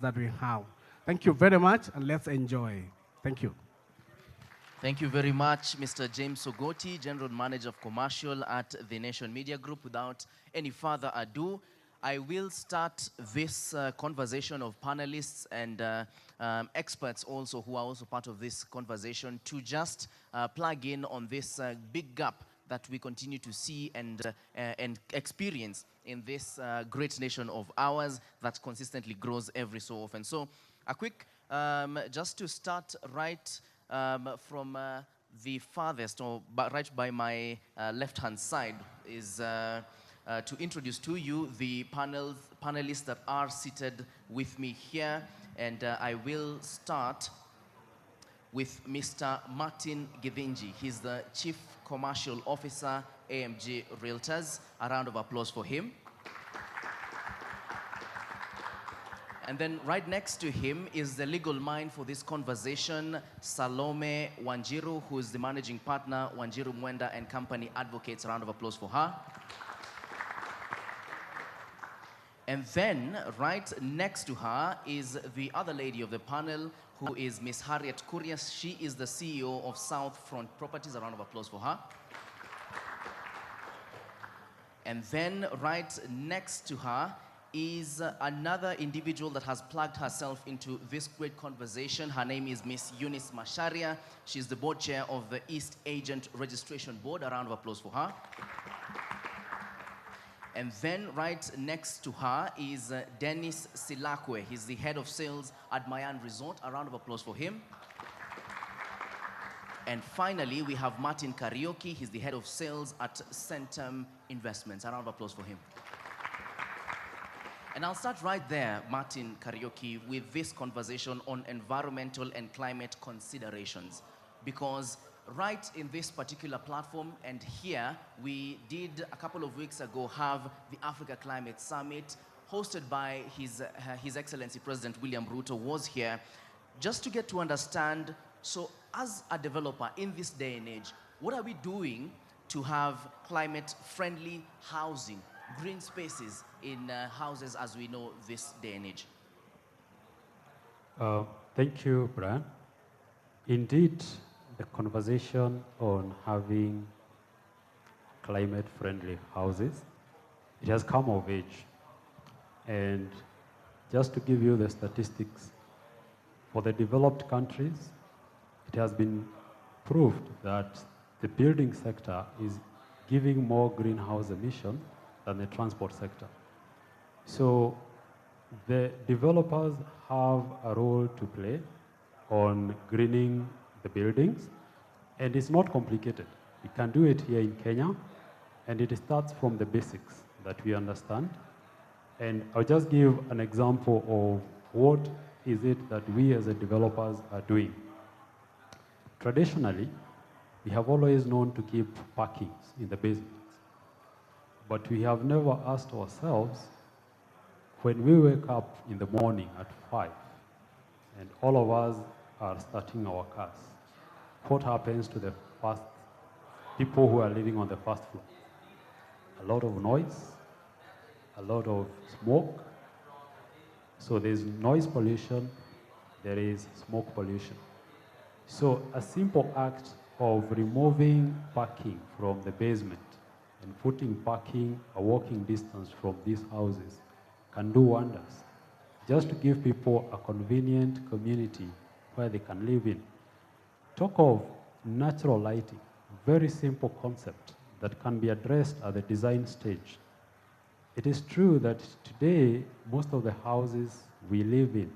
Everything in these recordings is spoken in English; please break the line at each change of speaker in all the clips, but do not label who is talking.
that we have. Thank you very much, and let's enjoy. Thank you.
Thank you very much, Mr. James Ogoti, General Manager of Commercial at the Nation Media Group. Without any further ado, I will start this conversation of panelists and experts also who are also part of this conversation to just plug in on this big gap that we continue to see and experience in this great nation of ours that consistently grows every so often. So a quick, just to start right from the farthest, or right by my left-hand side, is to introduce to you the panelists that are seated with me here. And I will start with Mr. Martin Githinji. He's the Chief Commercial Officer, AMG Realtors. A round of applause for him. And then right next to him is the legal mind for this conversation, Salome Wanjiru, who is the managing partner, Wanjiru Mwenda and Company Advocates. A round of applause for her. And then right next to her is the other lady of the panel, who is Miss Harriet Kurias. She is the CEO of South Front Properties. A round of applause for her. And then right next to her is another individual that has plugged herself into this great conversation. Her name is Miss Eunice Masharia. She's the board chair of the East Agent Registration Board. A round of applause for her. And then right next to her is Dennis Silakwe. He's the head of sales at Mayan Resort. A round of applause for him. And finally, we have Martin Karaoke. He's the head of sales at Centum Investments. A round of applause for him. And I'll start right there, Martin Karaoke, with this conversation on environmental and climate considerations. Because right in this particular platform, and here, we did a couple of weeks ago have the Africa Climate Summit, hosted by His Excellency President William Ruto was here, just to get to understand, so as a developer in this day and age, what are we doing to have climate-friendly housing, green spaces in houses as we know this day and age?
Thank you, Brian. Indeed, the conversation on having climate-friendly houses, it has come of age. And just to give you the statistics, for the developed countries, it has been proved that the building sector is giving more greenhouse emission than the transport sector. So the developers have a role to play on greening the buildings, and it's not complicated. We can do it here in Kenya, and it starts from the basics that we understand. And I'll just give an example of what is it that we as the developers are doing. Traditionally, we have always known to keep parkings in the basements. But we have never asked ourselves, when we wake up in the morning at 5, and all of us are starting our cars, what happens to the first people who are living on the first floor? A lot of noise, a lot of smoke. So there's noise pollution, there is smoke pollution. So a simple act of removing parking from the basement and putting parking a walking distance from these houses can do wonders. Just to give people a convenient community where they can live in. Talk of natural lighting, very simple concept that can be addressed at the design stage. It is true that today, most of the houses we live in,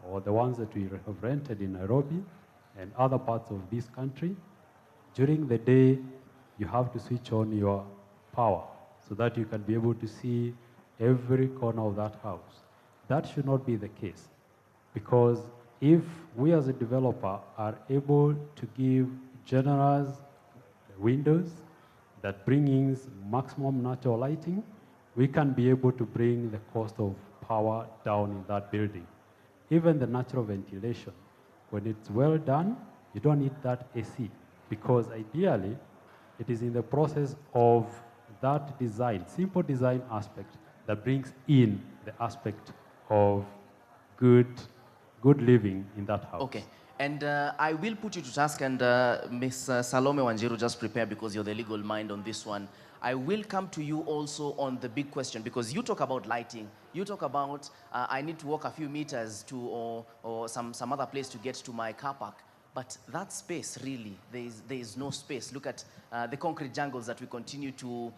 or the ones that we have rented in Nairobi and other parts of this country, during the day, you have to switch on your power so that you can be able to see every corner of that house. That should not be the case, because if we as a developer are able to give generous windows that bring in maximum natural lighting, we can be able to bring the cost of power down in that building. Even the natural ventilation, when it's well done, you don't need that AC, because ideally, it is in the process of that design, simple design aspect, that brings in the aspect of good, good living in that house.
Okay. And I will put you to task, and Ms. Salome Wanjiru, just prepare because you're the legal mind on this one. I will come to you also on the big question, because you talk about lighting. You talk about I need to walk a few meters to or some other place to get to my car park. But that space, really, there is no space. Look at the concrete jungles that we continue to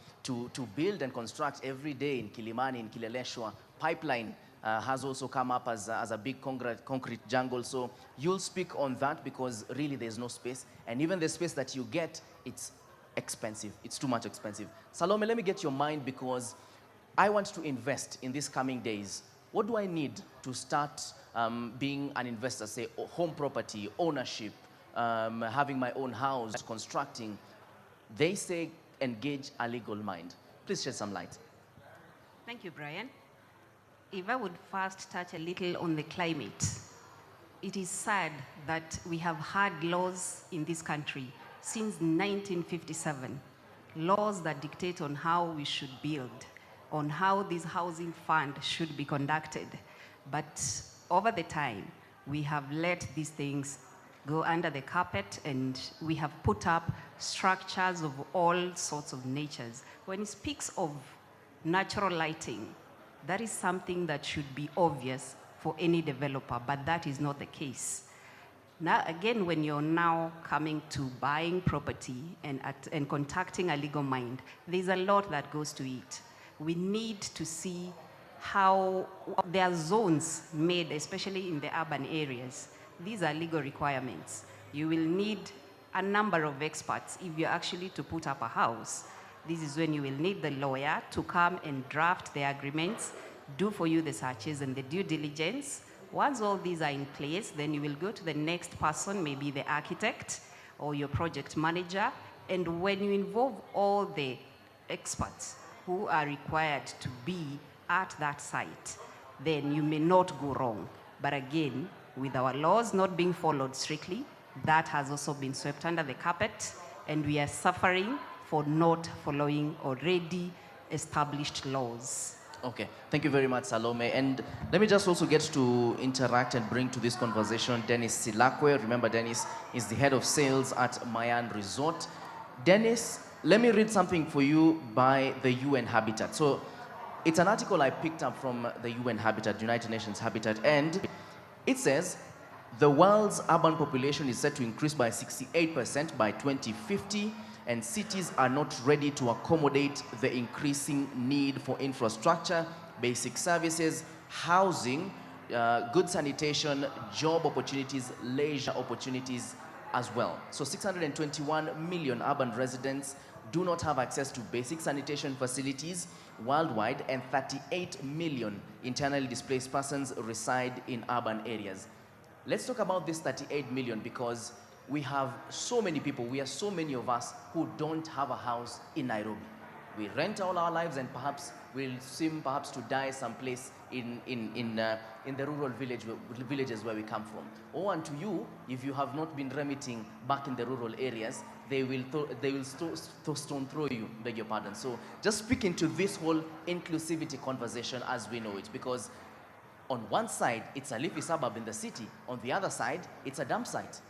build and construct every day in Kilimani, in Kileleshwa. Pipeline has also come up as a big concrete jungle. So you'll speak on that, because really there's no space. And even the space that you get, it's expensive. It's too much expensive. Salome, let me get your mind, because I want to invest in these coming days. What do I need to start being an investor? Say home property, ownership, having my own house, constructing. They say engage a legal mind. Please shed some light.
Thank you, Brian. If I would first touch a little on the climate, it is sad that we have had laws in this country since 1957, laws that dictate on how we should build, on how this housing fund should be conducted. But over the time, we have let these things go under the carpet, and we have put up structures of all sorts of natures. When it speaks of natural lighting, that is something that should be obvious for any developer, but that is not the case. Now, again, when you're now coming to buying property and contacting a legal mind, there's a lot that goes to it. We need to see how there are zones made, especially in the urban areas. These are legal requirements. You will need a number of experts if you're actually to put up a house. This is when you will need the lawyer to come and draft the agreements, do for you the searches and the due diligence. Once all these are in place, then you will go to the next person, maybe the architect or your project manager. And when you involve all the experts who are required to be at that site, then you may not go wrong. But again, with our laws not being followed strictly, that has also been swept under the carpet, and we are suffering for not following already established laws.
Okay, thank you very much, Salome. And let me just also get to interact and bring to this conversation Dennis Silakwe. Remember, Dennis is the head of sales at Mayan Resort. Dennis, let me read something for you by the UN Habitat. So it's an article I picked up from the UN Habitat, United Nations Habitat, and it says the world's urban population is set to increase by 68% by 2050, and cities are not ready to accommodate the increasing need for infrastructure, basic services, housing, good sanitation, job opportunities, leisure opportunities as well. So 621 million urban residents do not have access to basic sanitation facilities worldwide, and 38 million internally displaced persons reside in urban areas. Let's talk about this 38 million, because we have so many people, we are so many of us who don't have a house in Nairobi. We rent all our lives, and perhaps we'll seem perhaps to die someplace in the rural villages where we come from. Or and to you, if you have not been remitting back in the rural areas, they will stone throw you, beg your pardon. So just speaking to this whole inclusivity conversation as we know it, because on one side, it's a leafy suburb in the city. On the other side, it's a dump site.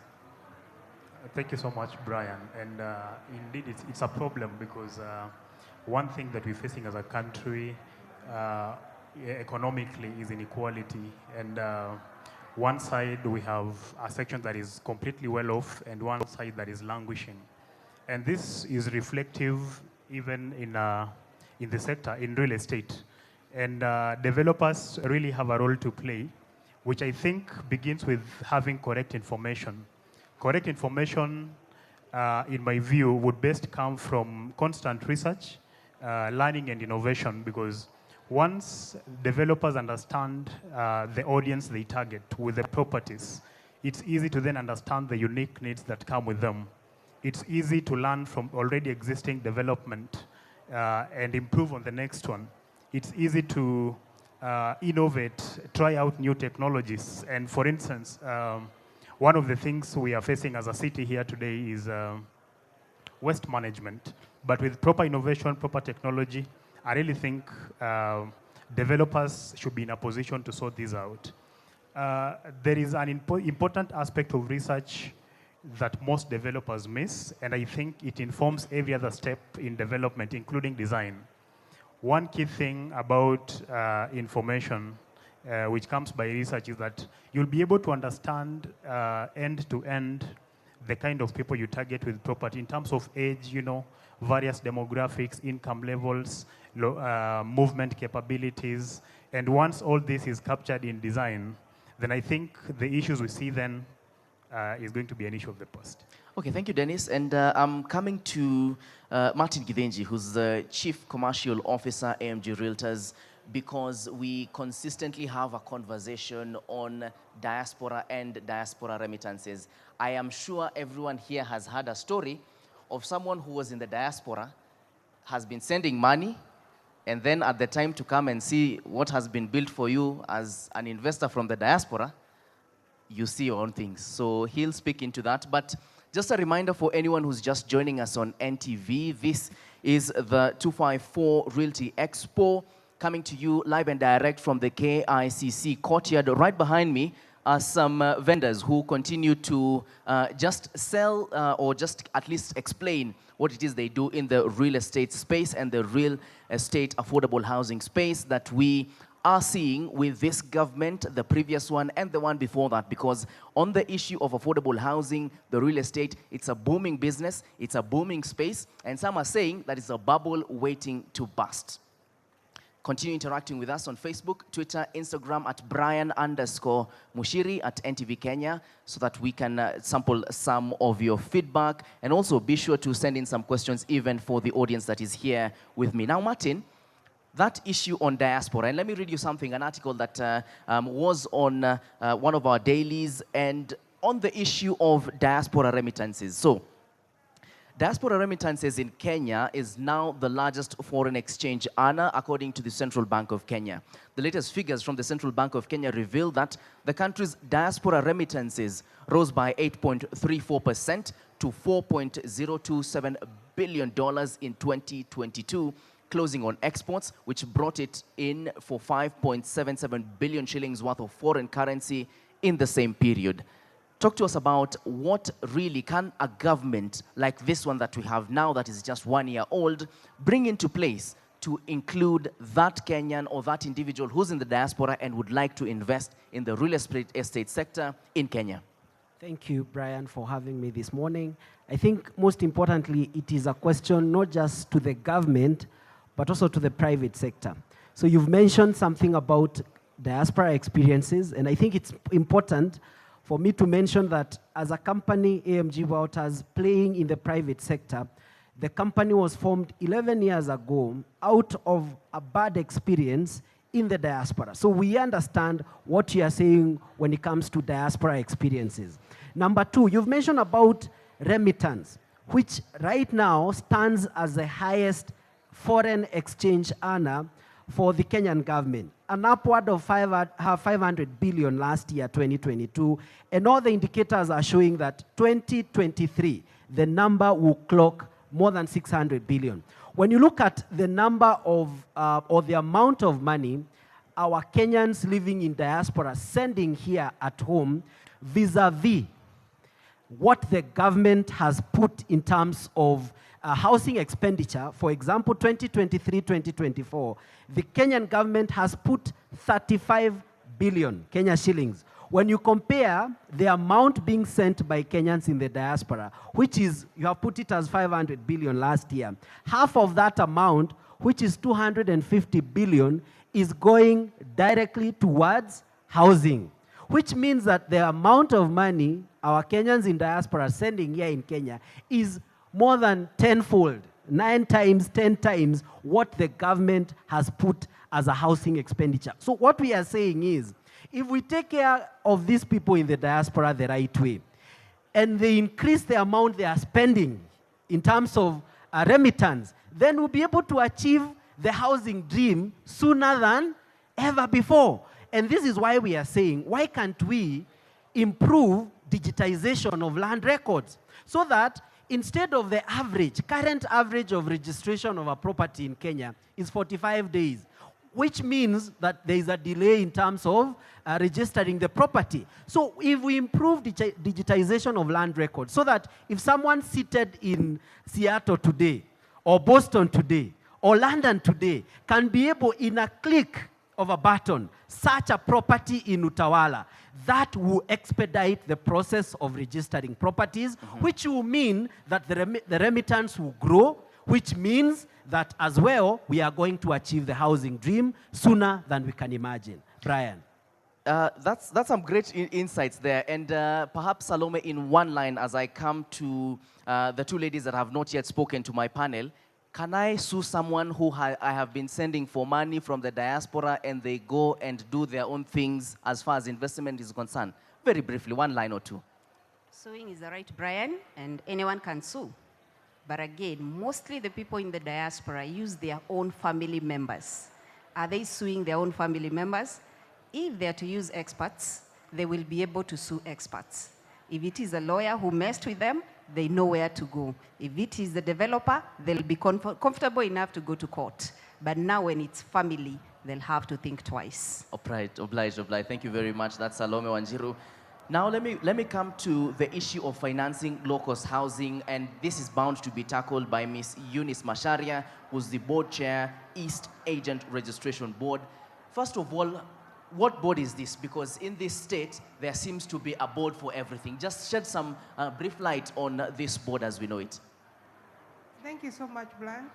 Thank you so much, Brian. And indeed, it's a problem, because one thing that we're facing as a country economically is inequality. And one side, we have a section that is completely well off, and one side that is languishing. And this is reflective even in the sector, in real estate. And developers really have a role to play, which I think begins with having correct information. Correct information, in my view, would best come from constant research, learning and innovation, because once developers understand the audience they target with the properties, it's easy to then understand the unique needs that come with them. It's easy to learn from already existing development and improve on the next one. It's easy to innovate, try out new technologies. And for instance, one of the things we are facing as a city here today is waste management. But with proper innovation, proper technology, I really think developers should be in a position to sort these out. there is an important aspect of research that most developers miss, and I think it informs every other step in development, including design. One key thing about information which comes by research is that you'll be able to understand end to end the kind of people you target with property in terms of age, various demographics, income levels, movement capabilities. And once all this is captured in design, then I think the issues we see then is going to be an issue of the past.
Okay, thank you, Dennis. And I'm coming to Martin Githinji, who's the Chief Commercial Officer, AMG Realtors, because we consistently have a conversation on diaspora and diaspora remittances. I am sure everyone here has heard a story of someone who was in the diaspora, has been sending money, and then at the time to come and see what has been built for you as an investor from the diaspora, you see your own things. So he'll speak into that. But just a reminder for anyone who's just joining us on NTV, this is the 254 Realty Expo, coming to you live and direct from the KICC courtyard. Right behind me are some vendors who continue to just sell or just at least explain what it is they do in the real estate space and the real estate affordable housing space that we are seeing with this government, the previous one, and the one before that. Because on the issue of affordable housing, the real estate, it's a booming business, it's a booming space, and some are saying that it's a bubble waiting to burst. Continue interacting with us on Facebook, Twitter, Instagram at Brian_Mushiri at NTV Kenya, so that we can sample some of your feedback. And also be sure to send in some questions even for the audience that is here with me. Now, Martin, that issue on diaspora, and let me read you something, an article that was on one of our dailies, and on the issue of diaspora remittances. So, diaspora remittances in Kenya is now the largest foreign exchange earner, according to the Central Bank of Kenya. The latest figures from the Central Bank of Kenya reveal that the country's diaspora remittances rose by 8.34% to $4.027 billion in 2022, closing on exports, which brought it in for 5.77 billion shillings worth of foreign currency in the same period. Talk to us about what really can a government like this one that we have now, that is just 1 year old, bring into place to include that Kenyan or that individual who's in the diaspora and would like to invest in the real estate sector in Kenya.
Thank you, Brian, for having me this morning. I think most importantly, it is a question not just to the government, but also to the private sector. So you've mentioned something about diaspora experiences, and I think it's important for me to mention that as a company, AMG Realtors, playing in the private sector, the company was formed 11 years ago out of a bad experience in the diaspora. So we understand what you are saying when it comes to diaspora experiences. Number two, you've mentioned about remittance, which right now stands as the highest foreign exchange earner for the Kenyan government, an upward of 500 billion last year, 2022, and all the indicators are showing that 2023, the number will clock more than 600 billion. When you look at the number of, or the amount of money our Kenyans living in diaspora sending here at home, vis-a-vis what the government has put in terms of housing expenditure, for example, 2023-2024, the Kenyan government has put 35 billion Kenya shillings. When you compare the amount being sent by Kenyans in the diaspora, which is, you have put it as 500 billion last year, half of that amount, which is 250 billion, is going directly towards housing, which means that the amount of money our Kenyans in diaspora are sending here in Kenya is more than tenfold, 9 times, 10 times what the government has put as a housing expenditure. So what we are saying is, if we take care of these people in the diaspora the right way, and they increase the amount they are spending in terms of remittance, then we'll be able to achieve the housing dream sooner than ever before. And this is why we are saying, why can't we improve digitization of land records so that instead of the current average of registration of a property in Kenya is 45 days, which means that there is a delay in terms of registering the property. So if we improve digitization of land records, so that if someone seated in Seattle today, or Boston today, or London today, can be able, in a click of a button, search a property in Utawala, that will expedite the process of registering properties, which will mean that the remittance will grow, which means that as well, we are going to achieve the housing dream sooner than we can imagine. Brian.
That's some great insights there. And perhaps, Salome, in one line, as I come to the two ladies that have not yet spoken to my panel, can I sue someone who I have been sending for money from the diaspora and they go and do their own things as far as investment is concerned? Very briefly, one line or two.
Suing is the right, Brian, and anyone can sue. But again, mostly the people in the diaspora use their own family members. Are they suing their own family members? If they're to use experts, they will be able to sue experts. If it is a lawyer who messed with them, they know where to go. If it is the developer, they'll be comfortable enough to go to court. But now when it's family, they'll have to think twice.
Obliged. Thank you very much. That's Salome Wanjiru. Now let me come to the issue of financing low-cost housing, and this is bound to be tackled by Ms. Eunice Masharia, who's the board chair, East Agent Registration Board. First of all, what board is this? Because in this state, there seems to be a board for everything. Just shed some brief light on this board as we know it.
Thank you so much, Brian.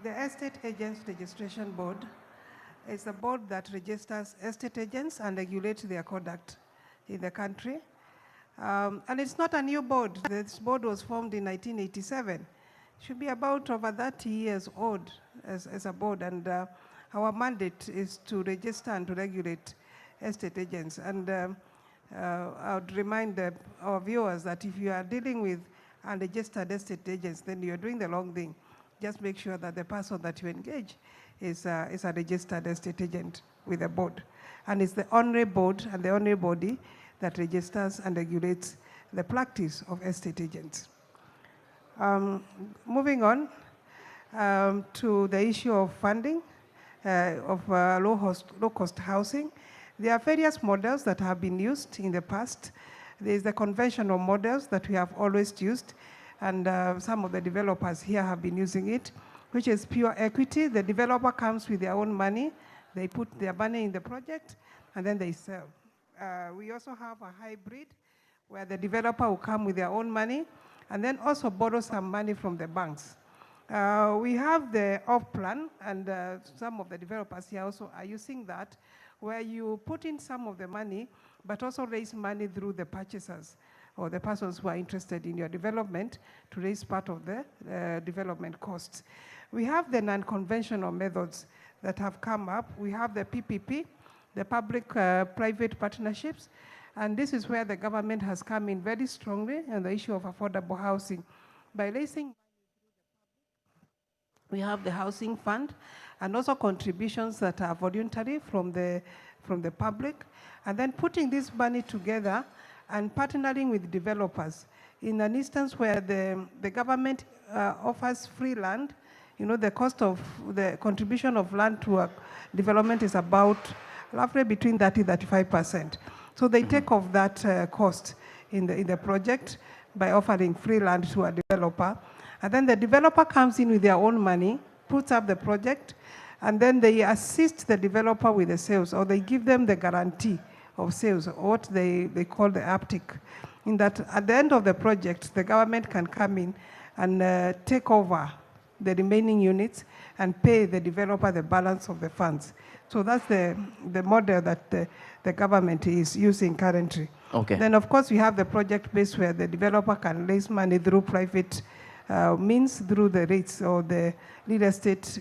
The Estate Agents Registration Board is a board that registers estate agents and regulates their conduct in the country. And it's not a new board. This board was formed in 1987. It should be about over 30 years old as a board. And our mandate is to register and to regulate estate agents. And I would remind our viewers that if you are dealing with unregistered estate agents, then you're doing the wrong thing. Just make sure that the person that you engage is a registered estate agent with the board. And it's the only board and the only body that registers and regulates the practice of estate agents. Moving on to the issue of funding of low-cost housing. There are various models that have been used in the past. There's the conventional models that we have always used, and some of the developers here have been using it, which is pure equity. The developer comes with their own money, they put their money in the project, and then they sell. We also have a hybrid where the developer will come with their own money and then also borrow some money from the banks. We have the off-plan, and some of the developers here also are using that, where you put in some of the money, but also raise money through the purchasers or the persons who are interested in your development to raise part of the development costs. We have the non-conventional methods that have come up. We have the PPP, the public-private partnerships, and this is where the government has come in very strongly on the issue of affordable housing. By raising, we have the housing fund and also contributions that are voluntary from the public, and then putting this money together and partnering with developers. In an instance where the government offers free land, you know, the cost of the contribution of land to a development is about roughly between 30–35%. So they take off that cost in the project by offering free land to a developer. And then the developer comes in with their own money, puts up the project, and then they assist the developer with the sales, or they give them the guarantee of sales, or what they call the uptick. In that, at the end of the project, the government can come in and take over the remaining units and pay the developer the balance of the funds. So that's the model that the government is using currently.
Okay.
Then, of course, we have the project base where the developer can raise money through private means, through the REITs or the real estate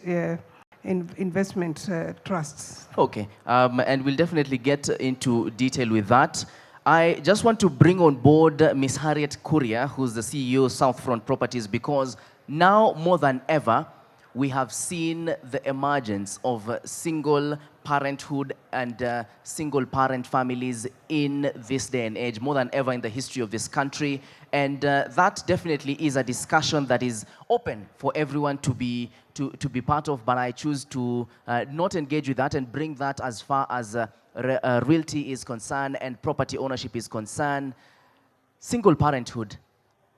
investment trusts.
Okay, and we'll definitely get into detail with that. I just want to bring on board Ms. Harriet Kuria, who's the CEO of Southfront Properties, because now more than ever, we have seen the emergence of single parenthood and single parent families in this day and age, more than ever in the history of this country. And that definitely is a discussion that is open for everyone to be part of, but I choose to not engage with that and bring that as far as realty is concerned and property ownership is concerned. Single parenthood.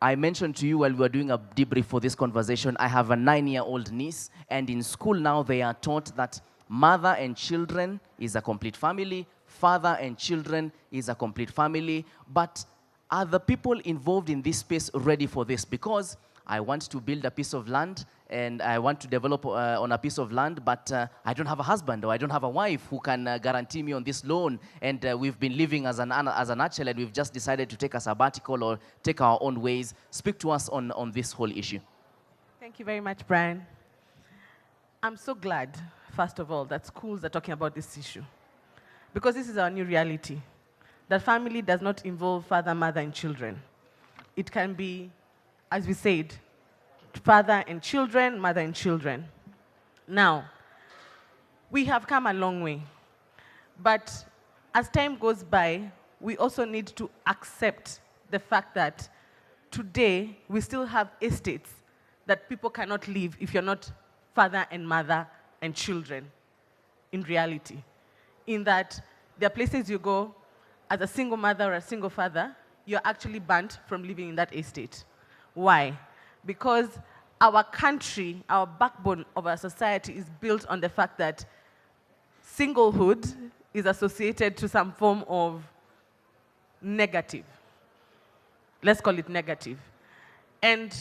I mentioned to you while we were doing a debrief for this conversation, I have a 9-year-old niece, and in school now they are taught that mother and children is a complete family, father and children is a complete family, but are the people involved in this space ready for this? Because I want to build a piece of land and I want to develop on a piece of land, but I don't have a husband or I don't have a wife who can guarantee me on this loan. And we've been living as an archer and we've just decided to take a sabbatical or take our own ways. Speak to us on this whole issue.
Thank you very much, Brian. I'm so glad, first of all, that schools are talking about this issue. Because this is our new reality. That family does not involve father, mother, and children. It can be, as we said, father and children, mother and children. Now, we have come a long way. But as time goes by, we also need to accept the fact that today we still have estates that people cannot live if you're not father and mother and children in reality. In that there are places you go as a single mother or a single father, you're actually banned from living in that estate. Why? Because our country, our backbone of our society is built on the fact that singlehood is associated to some form of negative. Let's call it negative. And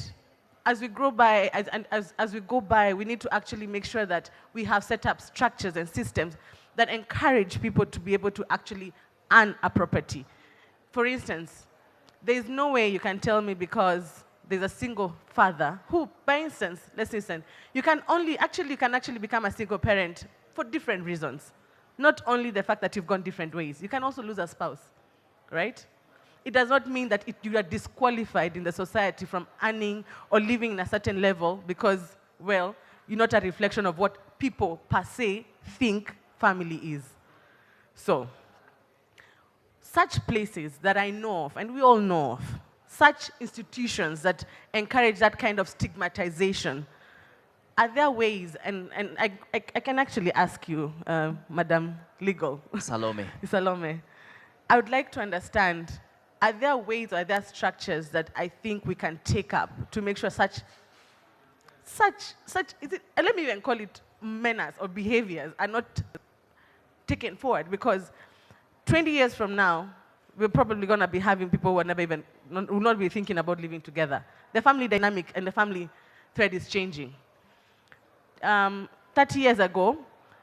as we grow by, as we go by, we need to actually make sure that we have set up structures and systems that encourage people to be able to actually earn a property. For instance, there is no way you can tell me because there's a single father who, by instance, let's listen, you can actually become a single parent for different reasons. Not only the fact that you've gone different ways, you can also lose a spouse, right? It does not mean that you are disqualified in the society from earning or living in a certain level because, well, you're not a reflection of what people per se think family is. So, such places that I know of, and we all know of, such institutions that encourage that kind of stigmatization, are there ways, and I can actually ask you, Madam Legal.
Salome.
Salome, I would like to understand, are there ways, are there structures that I think we can take up to make sure such, let me even call it manners or behaviors are not taken forward? Because 20 years from now, we're probably going to be having people who will not be thinking about living together. The family dynamic and the family thread is changing. 30 years ago,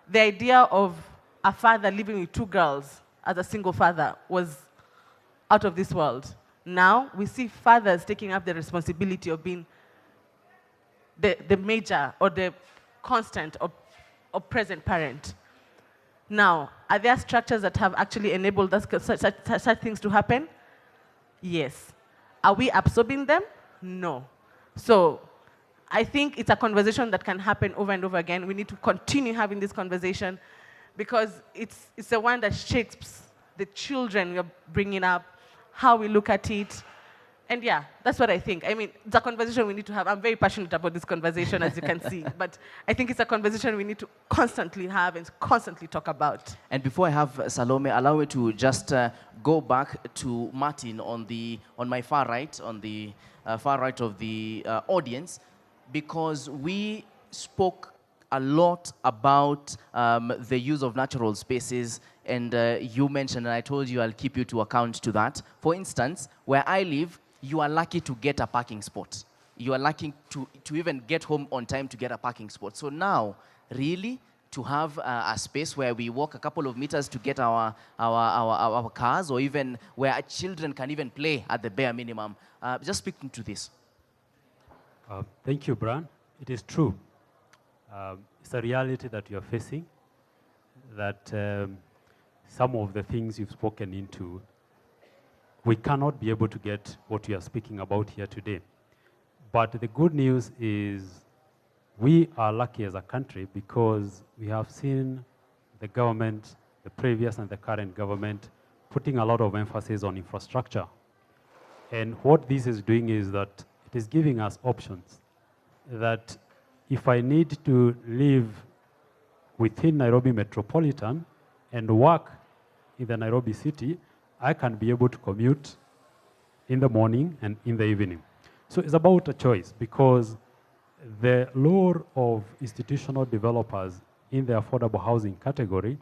the idea of a father living with 2 girls as a single father was out of this world. Now, we see fathers taking up the responsibility of being the major or the constant or present parent. Now, are there structures that have actually enabled such things to happen? Yes. Are we absorbing them? No. So, I think it's a conversation that can happen over and over again. We need to continue having this conversation because it's the one that shapes the children we're bringing up, how we look at it. And yeah, that's what I think. I mean, it's a conversation we need to have. I'm very passionate about this conversation, as you can see. But I think it's a conversation we need to constantly have and constantly talk about.
And before I have Salome, allow me to just go back to Martin on my far right, on the far right of the audience, because we spoke a lot about the use of natural spaces, and you mentioned, and I told you I'll keep you to account to that. For instance, where I live, you are lucky to get a parking spot. You are lucky to even get home on time to get a parking spot. So now, really, to have a space where we walk a couple of meters to get our cars, or even where our children can even play at the bare minimum. Just speaking to this.
Thank you, Brian. It is true. It's a reality that you are facing, that some of the things you've spoken into, we cannot be able to get what you are speaking about here today. But the good news is we are lucky as a country because we have seen the government, the previous and the current government, putting a lot of emphasis on infrastructure. And what this is doing is that it is giving us options that if I need to live within Nairobi Metropolitan and work in the Nairobi city, I can be able to commute in the morning and in the evening. So it's about a choice because the lure of institutional developers in the affordable housing category,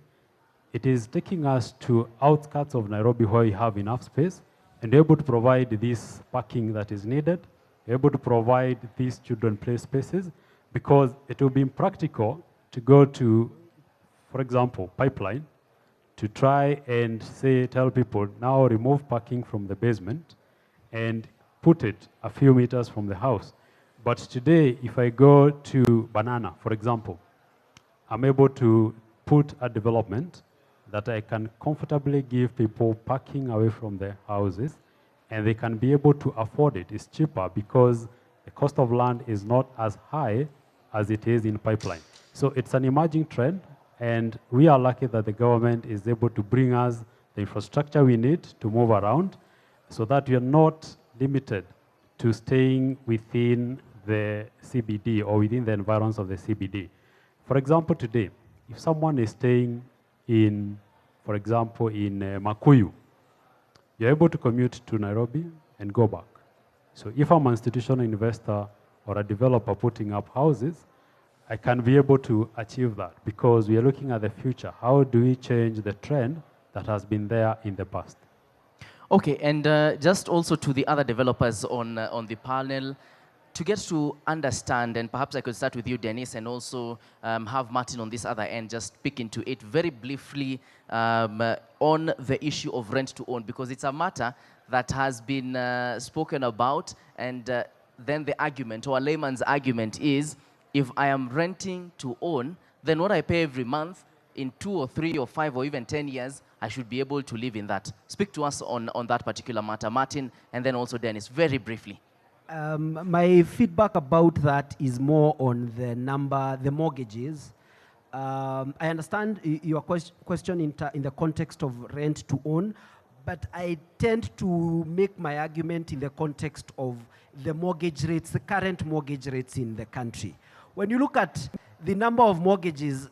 it is taking us to outskirts of Nairobi where we have enough space and able to provide this parking that is needed, able to provide these children play spaces, because it will be impractical to go to, for example, Pipeline, to try and tell people, now remove parking from the basement and put it a few meters from the house. But today, if I go to Banana, for example, I'm able to put a development that I can comfortably give people parking away from their houses, and they can be able to afford it. It's cheaper because the cost of land is not as high as it is in Pipeline. So it's an emerging trend, and we are lucky that the government is able to bring us the infrastructure we need to move around so that we are not limited to staying within the CBD or within the environs of the CBD. For example, today, if someone is staying in, for example, in Makuyu, you're able to commute to Nairobi and go back. So if I'm an institutional investor or a developer putting up houses, I can be able to achieve that because we are looking at the future. How do we change the trend that has been there in the past?
Okay, and just also to the other developers on the panel, to get to understand, and perhaps I could start with you, Dennis, and also have Martin on this other end just speak into it very briefly on the issue of rent to own, because it's a matter that has been spoken about, and then the argument, or a layman's argument is, if I am renting to own, then what I pay every month in 2 or 3 or 5 or even 10 years, I should be able to live in that. Speak to us on that particular matter, Martin, and then also Dennis, very briefly.
My feedback about that is more on the mortgages. I understand your question in the context of rent to own, but I tend to make my argument in the context of the mortgage rates, the current mortgage rates in the country. When you look at the number of mortgages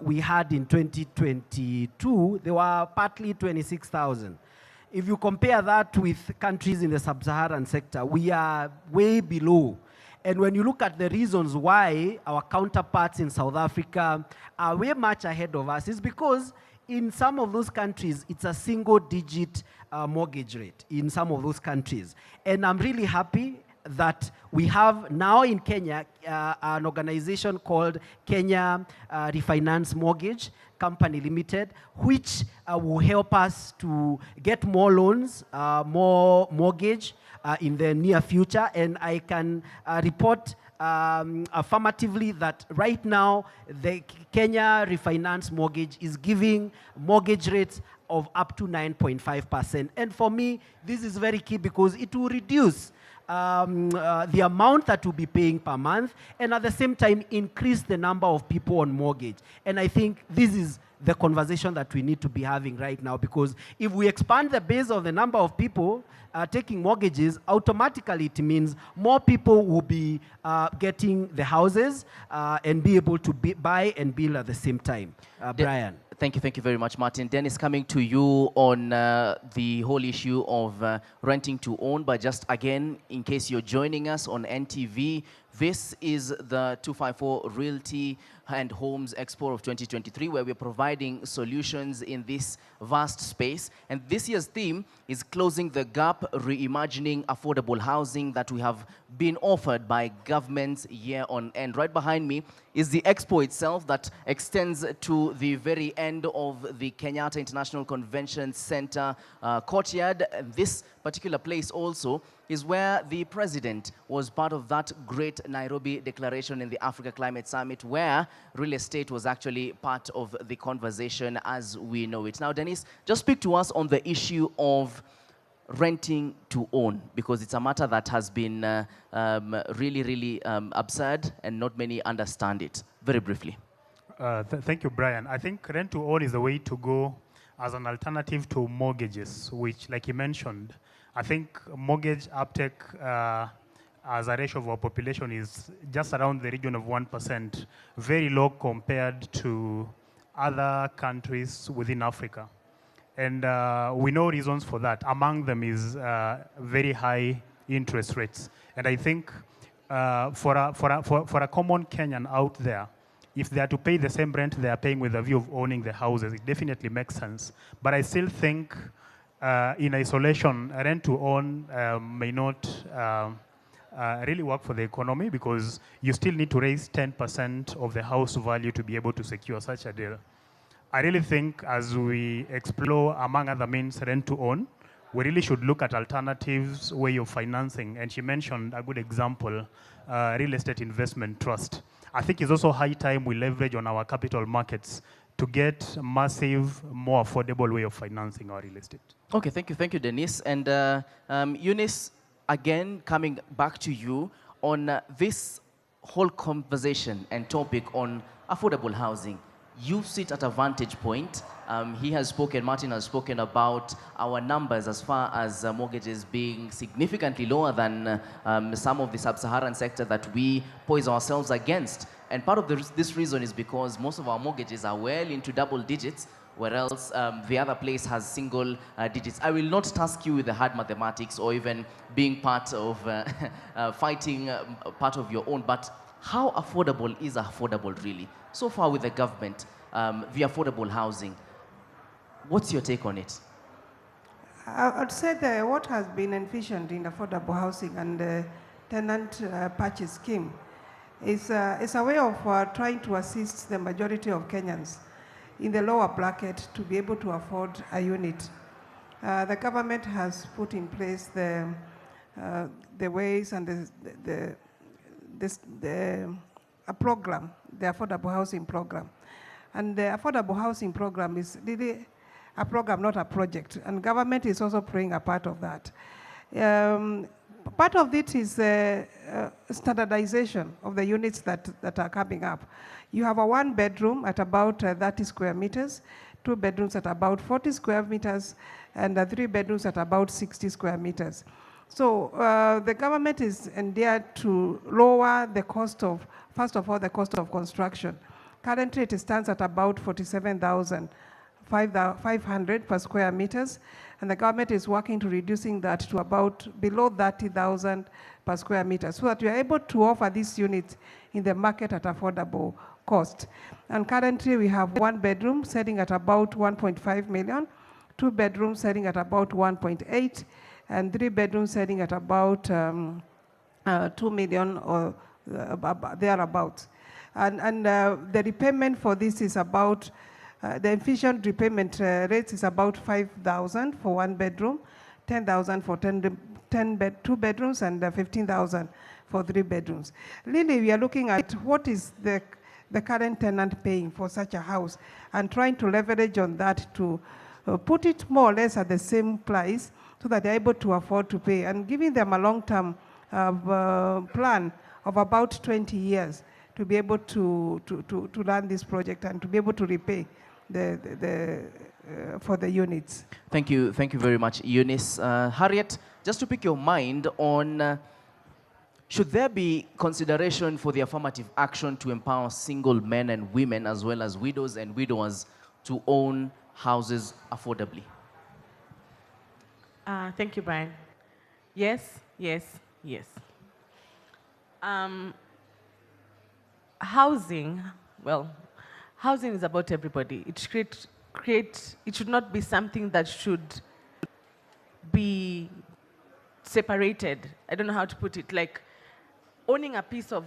we had in 2022, they were partly 26,000. If you compare that with countries in the sub-Saharan sector, we are way below. And when you look at the reasons why our counterparts in South Africa are way much ahead of us, it's because in some of those countries, it's a single-digit mortgage rate in some of those countries. And I'm really happy that we have now in Kenya an organization called Kenya Refinance Mortgage Company Limited, which will help us to get more loans, more mortgage in the near future. And I can report affirmatively that right now the Kenya Refinance Mortgage is giving mortgage rates of up to 9.5%. And for me, this is very key because it will reduce the amount that we'll be paying per month, and at the same time increase the number of people on mortgage. And I think this is the conversation that we need to be having right now, because if we expand the base of the number of people taking mortgages, automatically it means more people will be getting the houses and be able to buy and build at the same time. Brian.
Thank you very much, Martin. Dennis, coming to you on the whole issue of renting to own, but just again, in case you're joining us on NTV, this is the 254 Realty and Homes Expo of 2023, where we're providing solutions in this vast space. And this year's theme is Closing the Gap, Reimagining Affordable Housing, that we have been offered by governments year on end. Right behind me is the expo itself that extends to the very end of the Kenyatta International Convention Center courtyard. This particular place also is where the president was part of that great Nairobi declaration in the Africa Climate Summit, where real estate was actually part of the conversation as we know it. Now, Dennis, just speak to us on the issue of renting to own? Because it's a matter that has been really absurd and not many understand it. Very briefly.
Thank you, Brian. I think rent to own is the way to go as an alternative to mortgages, which, like you mentioned, I think mortgage uptake as a ratio of our population is just around the region of 1%, very low compared to other countries within Africa. And we know reasons for that. Among them is very high interest rates. And I think for a common Kenyan out there, if they are to pay the same rent they are paying with a view of owning the houses, it definitely makes sense. But I still think in isolation, rent to own may not really work for the economy, because you still need to raise 10% of the house value to be able to secure such a deal. I really think as we explore, among other means, rent to own, we really should look at alternatives, way of financing. And she mentioned a good example, real estate investment trust. I think it's also high time we leverage on our capital markets to get massive, more affordable way of financing our real estate.
Okay, thank you, Denise. And Eunice, again, coming back to you on this whole conversation and topic on affordable housing. You sit at a vantage point. He has spoken, Martin has spoken about our numbers as far as mortgages being significantly lower than some of the sub-Saharan sector that we poise ourselves against. And part of this reason is because most of our mortgages are well into double digits, whereas the other place has single digits. I will not task you with the hard mathematics or even being part of fighting part of your own, but how affordable is affordable really? So far with the government, the affordable housing, what's your take on it?
I'd say that what has been envisioned in affordable housing and the tenant purchase scheme is a way of trying to assist the majority of Kenyans in the lower bracket to be able to afford a unit. The government has put in place the ways and a program, the affordable housing program. And the affordable housing program is really a program, not a project. And government is also playing a part of that. Part of it is standardization of the units that are coming up. You have a 1 bedroom at about 30 square meters, 2 bedrooms at about 40 square meters, and 3 bedrooms at about 60 square meters. So the government is endeared to lower the cost of, first of all, the cost of construction. Currently, it stands at about 47,500 per square meters, and the government is working to reducing that to about below 30,000 per square meter, so that we are able to offer these units in the market at affordable cost. And currently, we have 1 bedroom selling at about 1.5 million, 2 bedrooms selling at about 1.8, and 3 bedrooms selling at about 2 million or thereabouts. And the repayment for this is about, the efficient repayment rates is about 5,000 for 1 bedroom, 10,000 for 2 bedrooms, and 15,000 for 3 bedrooms. Really, we are looking at what is the current tenant paying for such a house and trying to leverage on that to put it more or less at the same price so that they're able to afford to pay, and giving them a long-term plan of about 20 years to be able to run this project and to be able to repay for the units.
Thank you very much, Eunice. Harriet, just to pick your mind on, should there be consideration for the affirmative action to empower single men and women as well as widows and widowers to own houses affordably?
Thank you, Brian. Yes, yes, yes. Housing, well, housing is about everybody. It should not be something that should be separated. I don't know how to put it. Like owning a piece of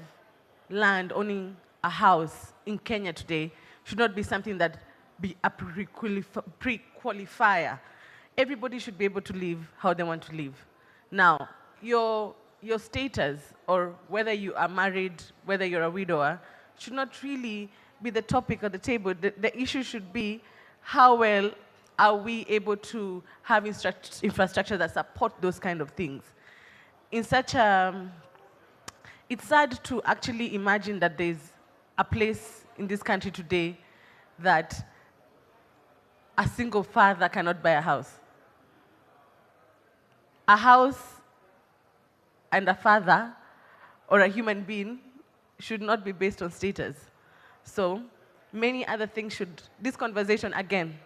land, owning a house in Kenya today should not be something that be a pre-qualifier. Everybody should be able to live how they want to live. Now, your status, or whether you are married, whether you're a widower, should not really be the topic of the table. The issue should be how well are we able to have infrastructure that support those kind of things? In such a, it's sad to actually imagine that there's a place in this country today that a single father cannot buy a house. A house and a father or a human being should not be based on status. So many other things should, this conversation again,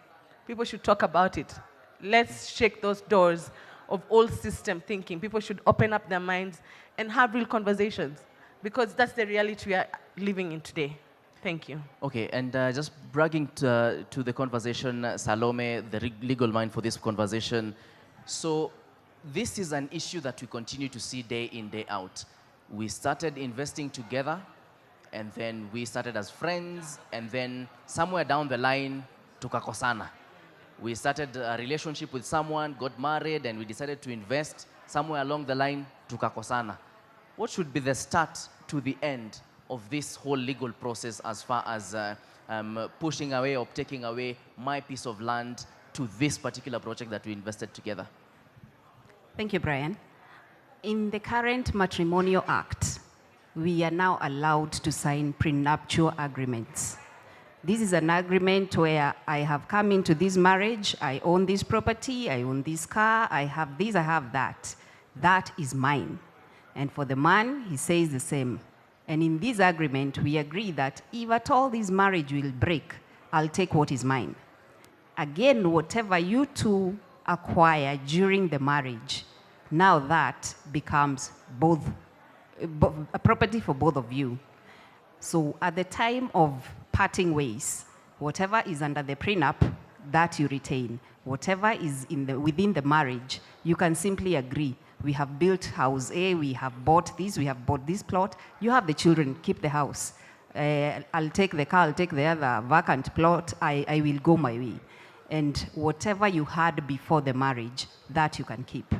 people should talk about it. Let's shake those doors of old system thinking. People should open up their minds and have real conversations, because that's the reality we are living in today. Thank you.
Okay, and just bragging to the conversation, Salome, the legal mind for this conversation. So this is an issue that we continue to see day in, day out. We started investing together, and then we started as friends, and then somewhere down the line, tukakosana. We started a relationship with someone, got married, and we decided to invest. Somewhere along the line, tukakosana. What should be the start to the end of this whole legal process as far as pushing away or taking away my piece of land to this particular project that we invested together?
Thank you, Brian. In the current Matrimonial Act, we are now allowed to sign prenuptial agreements. This is an agreement where I have come into this marriage, I own this property, I own this car, I have this, I have that. That is mine. And for the man, he says the same. And in this agreement, we agree that if at all this marriage will break, I'll take what is mine. Again, whatever you two acquire during the marriage, now that becomes a property for both of you. So at the time of parting ways, whatever is under the prenup, that you retain. Whatever is within the marriage, you can simply agree. We have built house A, we have bought this plot. You have the children, keep the house. I'll take the car, I'll take the other vacant plot, I will go my way. And whatever you had before the marriage, that you can keep.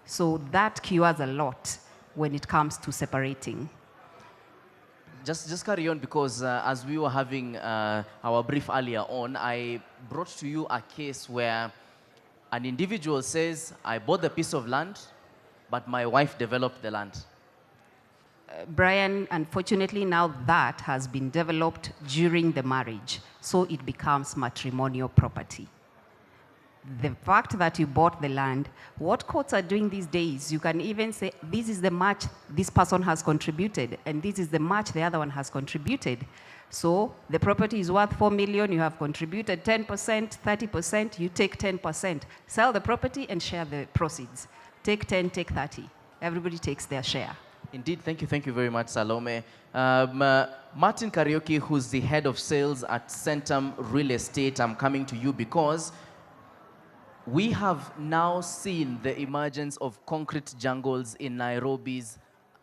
So that cures a lot when it comes to separating.
Just carry on, because as we were having our brief earlier on, I brought to you a case where an individual says, I bought the piece of land, but my wife developed the land.
Brian, unfortunately now that has been developed during the marriage, so it becomes matrimonial property. The fact that you bought the land, what courts are doing these days, you can even say, this is the much this person has contributed, and this is the much the other one has contributed. So the property is worth 4 million, you have contributed 10%, 30%, you take 10%. Sell the property and share the proceeds. Take 10, take 30. Everybody takes their share.
Indeed, thank you very much, Salome. Martin Karaoke, who's the head of sales at Centum Real Estate, I'm coming to you because we have now seen the emergence of concrete jungles in Nairobi's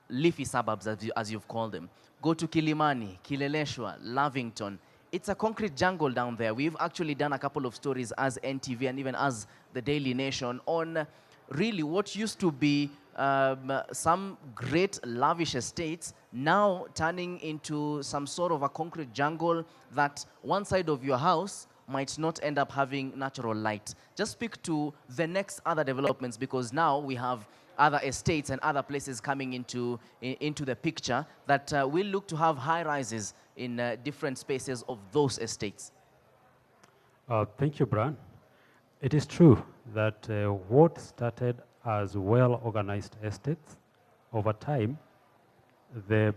leafy suburbs, as you've called them. Go to Kilimani, Kileleshwa, Lavington. It's a concrete jungle down there. We've actually done a couple of stories as NTV and even as the Daily Nation on really what used to be some great lavish estates now turning into some sort of a concrete jungle that one side of your house might not end up having natural light. Just speak to the next other developments, because now we have other estates and other places coming into the picture that will look to have high rises in different spaces of those estates.
Thank you, Brian. It is true that what started as well-organized estates, over time, the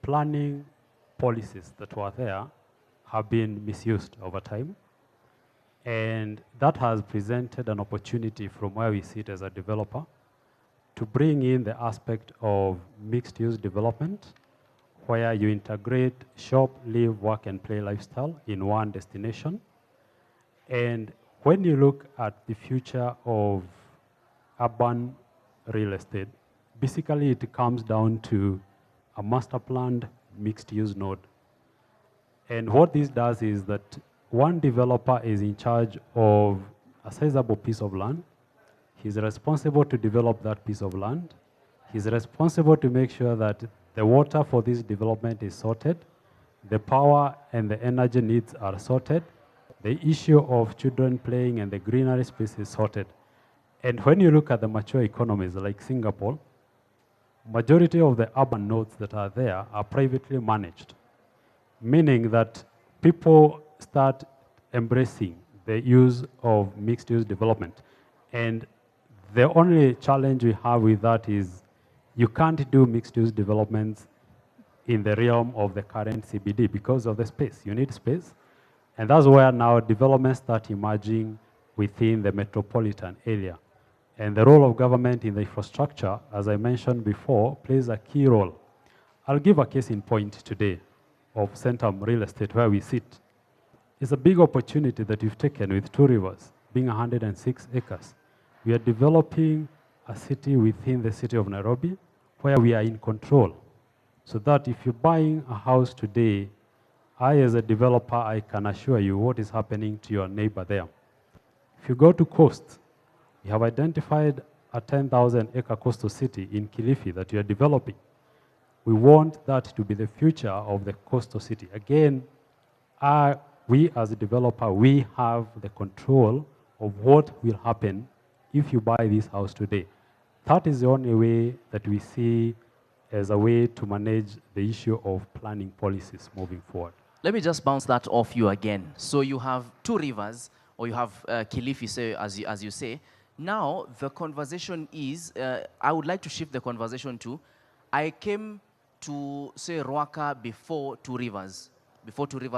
planning policies that were there have been misused over time. And that has presented an opportunity from where we sit as a developer to bring in the aspect of mixed-use development, where you integrate shop, live, work, and play lifestyle in one destination. And when you look at the future of urban real estate, basically it comes down to a master planned mixed-use node. And what this does is that one developer is in charge of a sizable piece of land. He's responsible to develop that piece of land. He's responsible to make sure that the water for this development is sorted, the power and the energy needs are sorted, the issue of children playing and the greenery space is sorted. And when you look at the mature economies like Singapore, majority of the urban nodes that are there are privately managed, meaning that people start embracing the use of mixed-use development. And the only challenge we have with that is you can't do mixed-use developments in the realm of the current CBD because of the space. You need space. And that's where now developments start emerging within the metropolitan area. And the role of government in the infrastructure, as I mentioned before, plays a key role. I'll give a case in point today of Centum Real Estate where we sit. It's a big opportunity that we've taken with Two Rivers, being 106 acres. We are developing a city within the city of Nairobi where we are in control. So that if you're buying a house today, I as a developer, I can assure you what is happening to your neighbor there. If you go to Coast, we have identified a 10,000 acre coastal city in Kilifi that we are developing. We want that to be the future of the coastal city. Again, we as a developer, we have the control of what will happen if you buy this house today. That is the only way that we see as a way to manage the issue of planning policies moving forward.
Let me just bounce that off you again. So you have Two Rivers, or you have Kilifi, say, as you say. Now, the conversation is, I would like to shift the conversation to, I came to, say, Ruaka before Two Rivers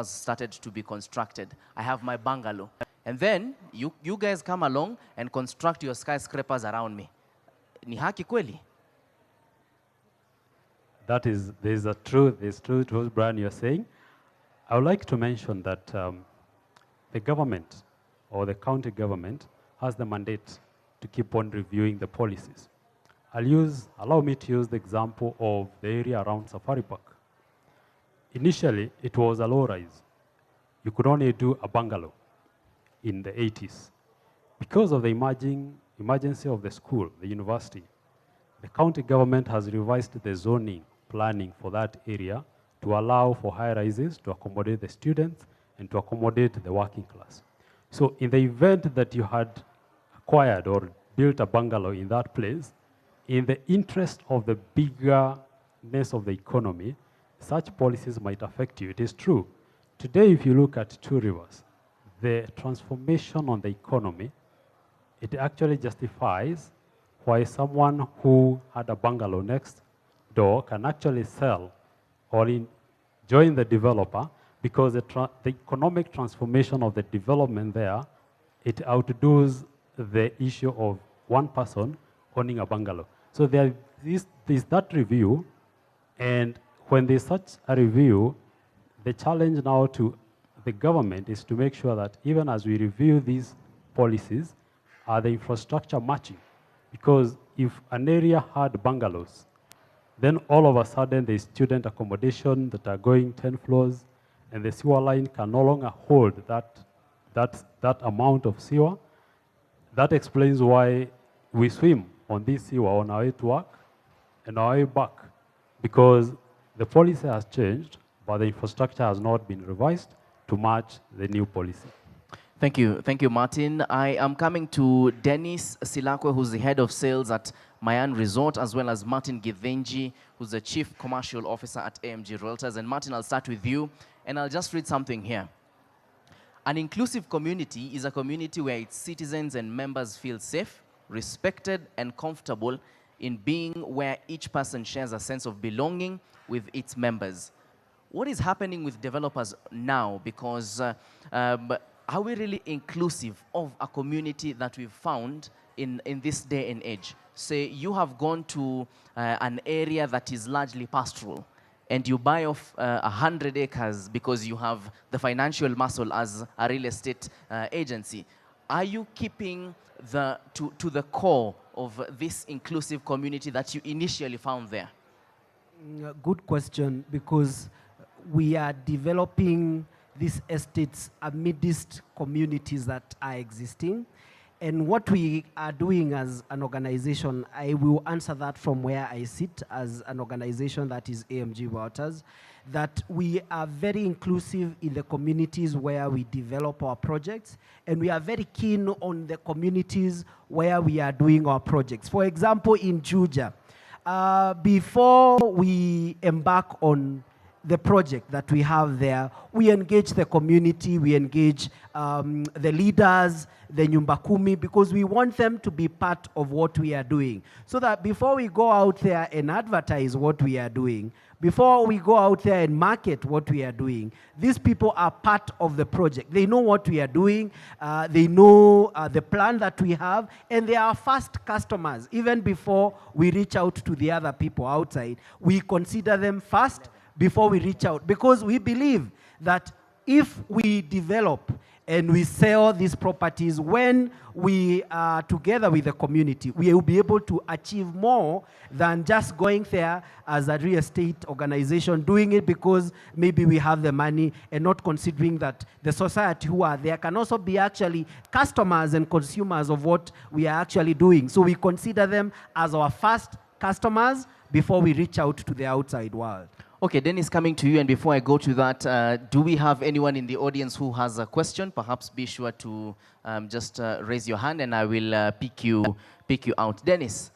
started to be constructed. I have my bungalow. And then, you guys come along and construct your skyscrapers around me. Ni haki kweli?
There's truth to what Brian you're saying. I would like to mention that the government or the county government has the mandate to keep on reviewing the policies. Allow me to use the example of the area around Safari Park. Initially, it was a low-rise. You could only do a bungalow in the 80s. Because of the emergency of the school, the university, the county government has revised the zoning planning for that area to allow for high-rises to accommodate the students and to accommodate the working class. So in the event that you had acquired or built a bungalow in that place, in the interest of the biggerness of the economy, such policies might affect you. It is true. Today, if you look at Two Rivers, the transformation on the economy, it actually justifies why someone who had a bungalow next door can actually sell or join the developer because the economic transformation of the development there, it outdoes the issue of one person owning a bungalow. So there's that review, and when there's such a review, the challenge now to the government is to make sure that even as we review these policies, are the infrastructure matching? Because if an area had bungalows, then all of a sudden there's student accommodation that are going 10 floors, and the sewer line can no longer hold that amount of sewer. That explains why we swim on this sewer on our way to work and our way back, because the policy has changed, but the infrastructure has not been revised to match the new policy.
Thank you, Martin. I am coming to Dennis Silakwe, who's the head of sales at Mayan Resort, as well as Martin Githinji, who's the chief commercial officer at AMG Realtors. And Martin, I'll start with you, and I'll just read something here. An inclusive community is a community where its citizens and members feel safe, respected, and comfortable in being where each person shares a sense of belonging with its members. What is happening with developers now? Because are we really inclusive of a community that we've found in this day and age? Say you have gone to an area that is largely pastoral, and you buy off 100 acres because you have the financial muscle as a real estate agency. Are you keeping to the core of this inclusive community that you initially found there?
Good question, because we are developing these estates amidst communities that are existing. And what we are doing as an organization, I will answer that from where I sit as an organization that is AMG Waters, that we are very inclusive in the communities where we develop our projects, and we are very keen on the communities where we are doing our projects. For example, in Juja, before we embark on the project that we have there, we engage the community, we engage the leaders, the Nyumba Kumi, because we want them to be part of what we are doing. So that before we go out there and advertise what we are doing, before we go out there and market what we are doing, these people are part of the project. They know what we are doing, they know the plan that we have, and they are first customers. Even before we reach out to the other people outside, we consider them first before we reach out, because we believe that if we develop and we sell these properties, when we are together with the community, we will be able to achieve more than just going there as a real estate organization, doing it because maybe we have the money, and not considering that the society who are there can also be actually customers and consumers of what we are actually doing. So we consider them as our first customers before we reach out to the outside world.
Okay, Dennis, coming to you, and before I go to that, do we have anyone in the audience who has a question? Perhaps be sure to just raise your hand and I will pick you out. Dennis,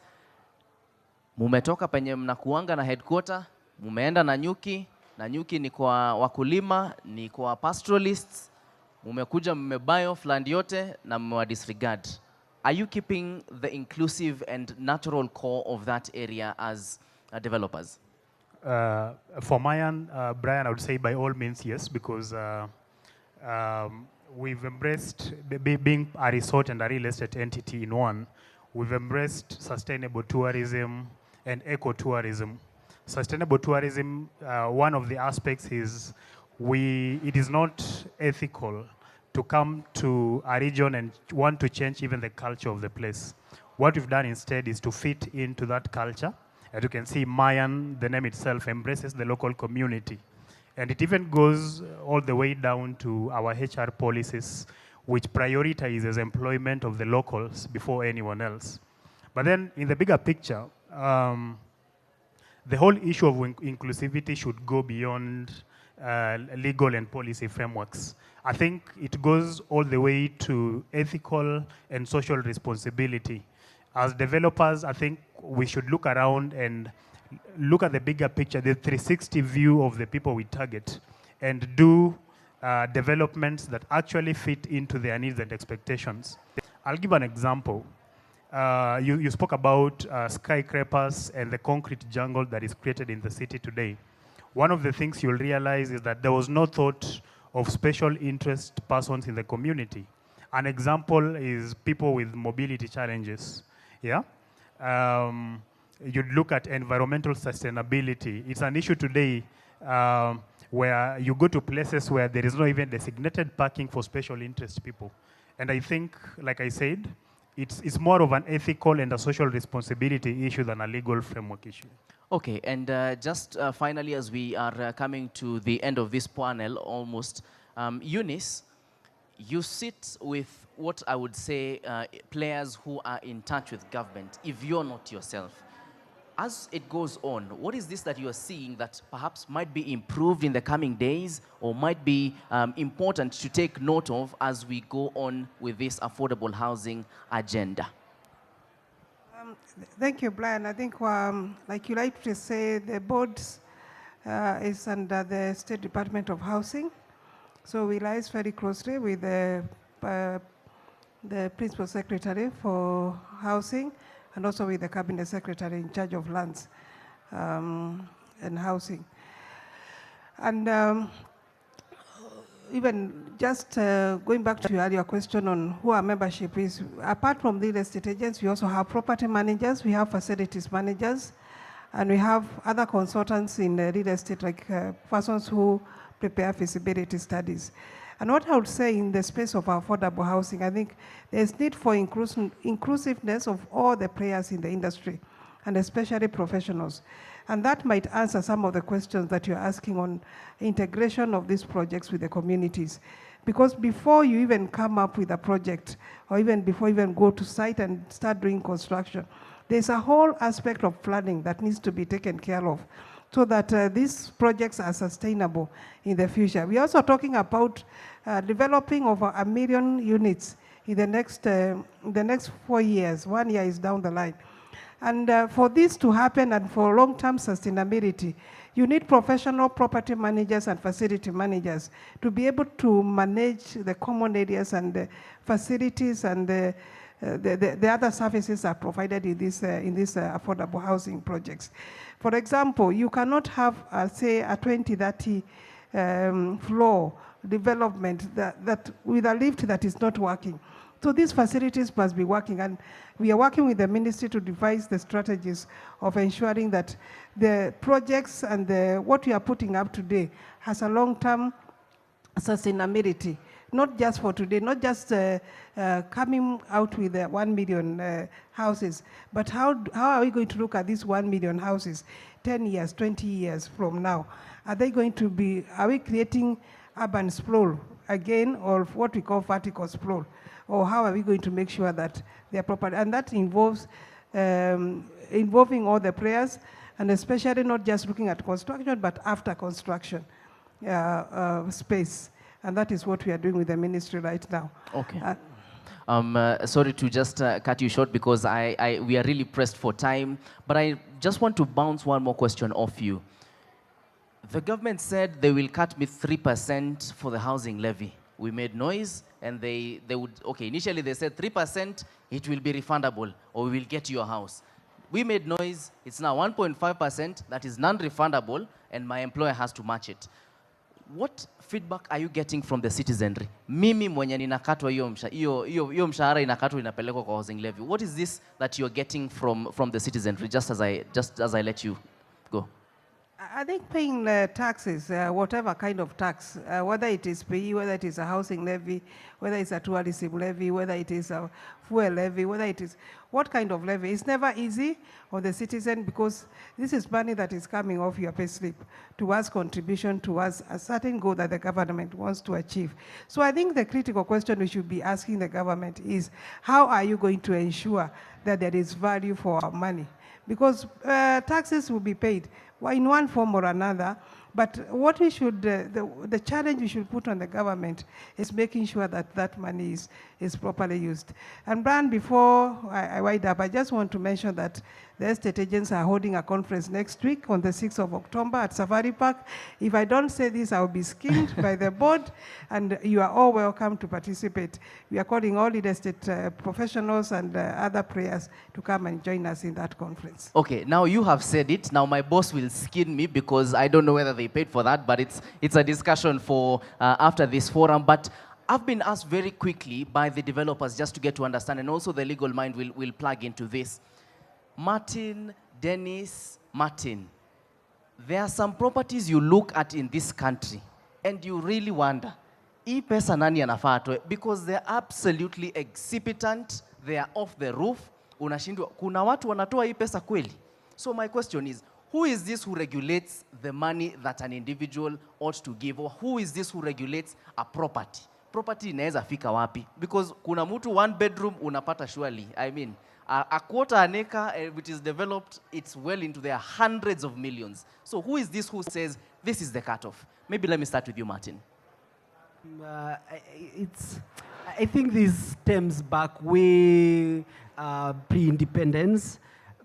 mumetoka penye mnakuanga na headquarter, mumeenda na nyuki ni kwa wakulima, ni kwa pastoralists, mumekuja mmebuy off land yote na mmewa disregard. Are you keeping the inclusive and natural core of that area as developers?
For Mayan, Brian, I would say by all means yes, because we've embraced, being a resort and a real estate entity in one, we've embraced sustainable tourism and ecotourism. Sustainable tourism, one of the aspects is it is not ethical to come to a region and want to change even the culture of the place. What we've done instead is to fit into that culture. As you can see, Mayan, the name itself, embraces the local community. And it even goes all the way down to our HR policies, which prioritizes employment of the locals before anyone else. But then in the bigger picture, the whole issue of inclusivity should go beyond legal and policy frameworks. I think it goes all the way to ethical and social responsibility. As developers, I think we should look around and look at the bigger picture, the 360 view of the people we target, and do developments that actually fit into their needs and expectations. I'll give an example. You spoke about skyscrapers and the concrete jungle that is created in the city today. One of the things you'll realize is that there was no thought of special interest persons in the community. An example is people with mobility challenges. Yeah? You'd look at environmental sustainability. It's an issue today where you go to places where there is not even designated parking for special interest people. And I think, like I said, it's more of an ethical and a social responsibility issue than a legal framework issue.
Okay, and just finally, as we are coming to the end of this panel almost, Eunice, you sit with what I would say players who are in touch with government, if you're not yourself. As it goes on, what is this that you are seeing that perhaps might be improved in the coming days or might be important to take note of as we go on with this affordable housing agenda?
Thank you, Brian. I think, like you like to say, the board is under the State Department of Housing. So we liaise very closely with the Principal Secretary for Housing and also with the Cabinet Secretary in charge of lands and housing. And even just going back to your earlier question on who our membership is, apart from real estate agents, we also have property managers, we have facilities managers, and we have other consultants in real estate, like persons who prepare feasibility studies. And what I would say in the space of affordable housing, I think there's need for inclusiveness of all the players in the industry, and especially professionals. And that might answer some of the questions that you're asking on integration of these projects with the communities. Because before you even come up with a project, or even before you even go to site and start doing construction, there's a whole aspect of planning that needs to be taken care of so that these projects are sustainable in the future. We're also talking about developing over 1 million units in the next 4 years. 1 year is down the line. And for this to happen and for long-term sustainability, you need professional property managers and facility managers to be able to manage the common areas and the facilities and the other services are provided in these affordable housing projects. For example, you cannot have, say, a 20, 30 floor development that with a lift that is not working. So these facilities must be working, and we are working with the ministry to devise the strategies of ensuring that the projects and what we are putting up today has a long-term sustainability, not just for today, not just coming out with 1 million houses, but how are we going to look at these 1 million houses 10 years, 20 years from now? Are we creating urban sprawl again, or what we call vertical sprawl? Or how are we going to make sure that they are proper? And that involves involving all the players, and especially not just looking at construction, but after construction space. And that is what we are doing with the ministry right now.
Okay. Sorry to just cut you short because we are really pressed for time, but I just want to bounce one more question off you. The government said they will cut me 3% for the housing levy. We made noise, and they would, okay, initially they said 3%, it will be refundable, or we will get your house. We made noise, it's now 1.5%, that is non-refundable, and my employer has to match it. What feedback are you getting from the citizenry? Mimi mwenye ninakatwa hiyo mshahara inakatwa inapelekwa kwa housing levy. What is this that you're getting from the citizenry, just as I let you go?
I think paying taxes, whatever kind of tax, whether it is PE, whether it is a housing levy, whether it's a tourism levy, whether it is a fuel levy, whether it is what kind of levy, it's never easy on the citizen because this is money that is coming off your payslip towards contribution towards a certain goal that the government wants to achieve. So I think the critical question we should be asking the government is, how are you going to ensure that there is value for our money? Because taxes will be paid in one form or another, but what we should, the challenge we should put on the government is making sure that that money is properly used. And Brian, before I wind up, I just want to mention that the estate agents are holding a conference next week on the 6th of October at Safari Park. If I don't say this, I'll be skinned by the board, and you are all welcome to participate. We are calling all real estate professionals and other players to come and join us in that conference.
Okay, now you have said it. Now my boss will skin me because I don't know whether they paid for that, but it's a discussion for after this forum. But I've been asked very quickly by the developers just to get to understand, and also the legal mind will plug into this. Martin, Dennis, Martin, there are some properties you look at in this country and you really wonder, hii pesa nani anafaa atoe? Because they're absolutely exorbitant, they are off the roof, unashindwa, kuna watu wanatoa hii pesa kweli? So my question is, who is this who regulates the money that an individual ought to give? Or who is this who regulates a property? Property inaweza fika wapi? Because kuna mtu 1 bedroom unapata surely. I mean, a quarter an acre which is developed, it's well into their hundreds of millions. So who is this who says this is the cutoff? Maybe let me start with you, Martin.
I think this stems back way pre-independence,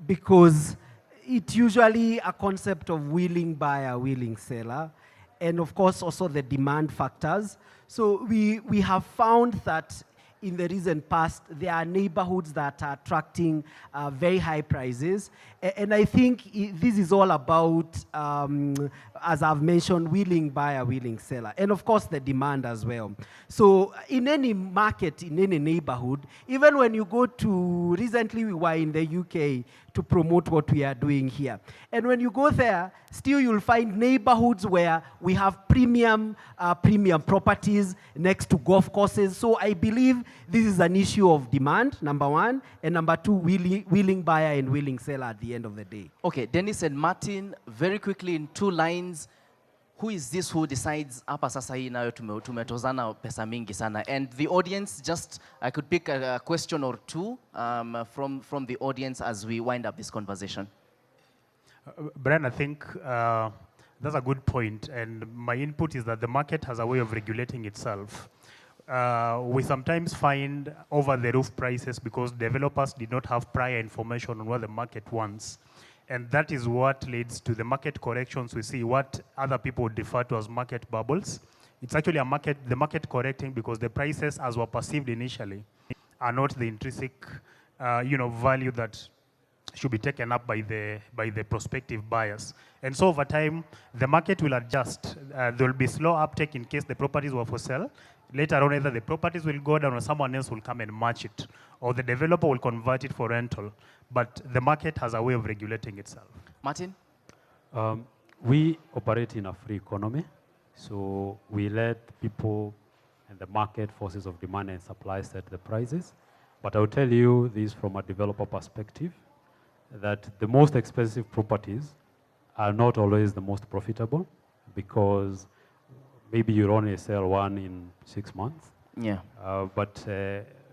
because it's usually a concept of willing buyer, willing seller, and of course also the demand factors. So we have found that in the recent past, there are neighborhoods that are attracting very high prices. And I think this is all about, as I've mentioned, willing buyer, willing seller. And of course, the demand as well. So in any market, in any neighborhood, even when you go to, recently we were in the UK to promote what we are doing here. And when you go there, still you'll find neighborhoods where we have premium properties next to golf courses. So I believe this is an issue of demand, number one, and number two, willing buyer and willing seller at the end of the day.
Okay, Dennis and Martin, very quickly in 2 lines, who is this who decides hapa sasa hii nayo tumetozana pesa mingi sana? And the audience, just I could pick a question or two from the audience as we wind up this conversation.
Brian, I think that's a good point, and my input is that the market has a way of regulating itself. We sometimes find over-the-roof prices because developers did not have prior information on what the market wants. And that is what leads to the market corrections we see, what other people would refer to as market bubbles. It's actually the market correcting because the prices as were perceived initially are not the intrinsic value that should be taken up by the prospective buyers. And so over time, the market will adjust. There will be slow uptake in case the properties were for sale. Later on, either the properties will go down or someone else will come and match it, or the developer will convert it for rental. But the market has a way of regulating itself.
Martin?
We operate in a free economy, so we let people and the market forces of demand and supply set the prices. But I'll tell you this from a developer perspective, that the most expensive properties are not always the most profitable, because maybe you only sell one in 6 months.
Yeah.
But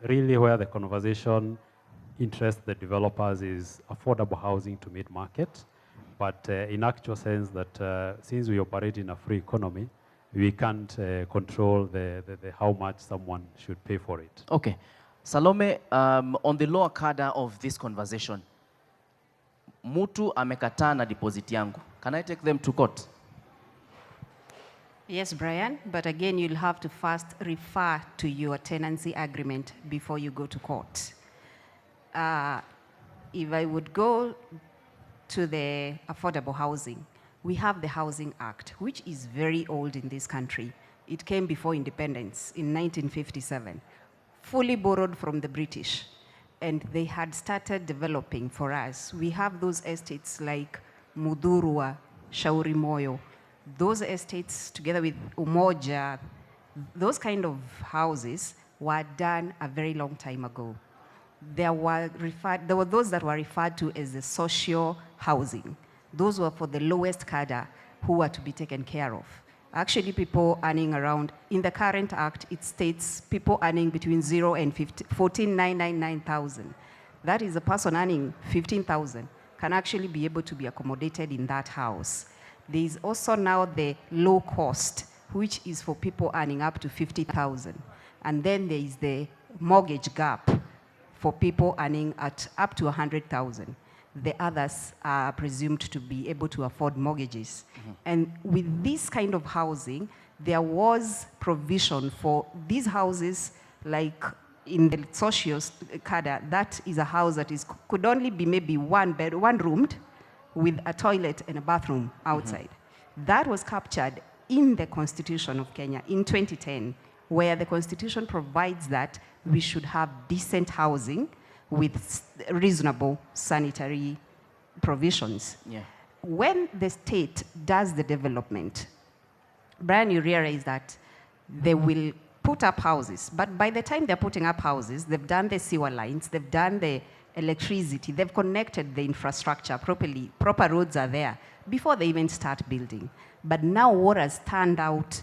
really where the conversation interests the developers is affordable housing to meet market. But in actual sense that since we operate in a free economy, we can't control the how much someone should pay for it.
Okay. Salome, on the lower cadre of this conversation, Mutu amekataa na deposit yangu. Can I take them to court?
Yes, Brian, but again, you'll have to first refer to your tenancy agreement before you go to court. If I would go to the affordable housing, we have the Housing Act, which is very old in this country. It came before independence in 1957, fully borrowed from the British. And they had started developing for us. We have those estates like Mudurwa, Shauri Moyo. Those estates, together with Umoja, those kind of houses were done a very long time ago. There were those that were referred to as the social housing. Those were for the lowest cadre who were to be taken care of. Actually, people earning around, in the current act, it states people earning between 0 and 14,999,000. That is a person earning 15,000 can actually be able to be accommodated in that house. There is also now the low cost, which is for people earning up to 50,000. And then there is the mortgage gap for people earning at up to 100,000. The others are presumed to be able to afford mortgages. Mm-hmm. And with this kind of housing, there was provision for these houses, like in the social cadre, that is a house that could only be maybe one roomed with a toilet and a bathroom outside. Mm-hmm. That was captured in the Constitution of Kenya in 2010, where the Constitution provides that we should have decent housing with reasonable sanitary provisions. Yeah. When the state does the development, Brian, you realize that they will put up houses, but by the time they're putting up houses, they've done the sewer lines, they've done the electricity, they've connected the infrastructure properly, proper roads are there before they even start building. But now what has turned out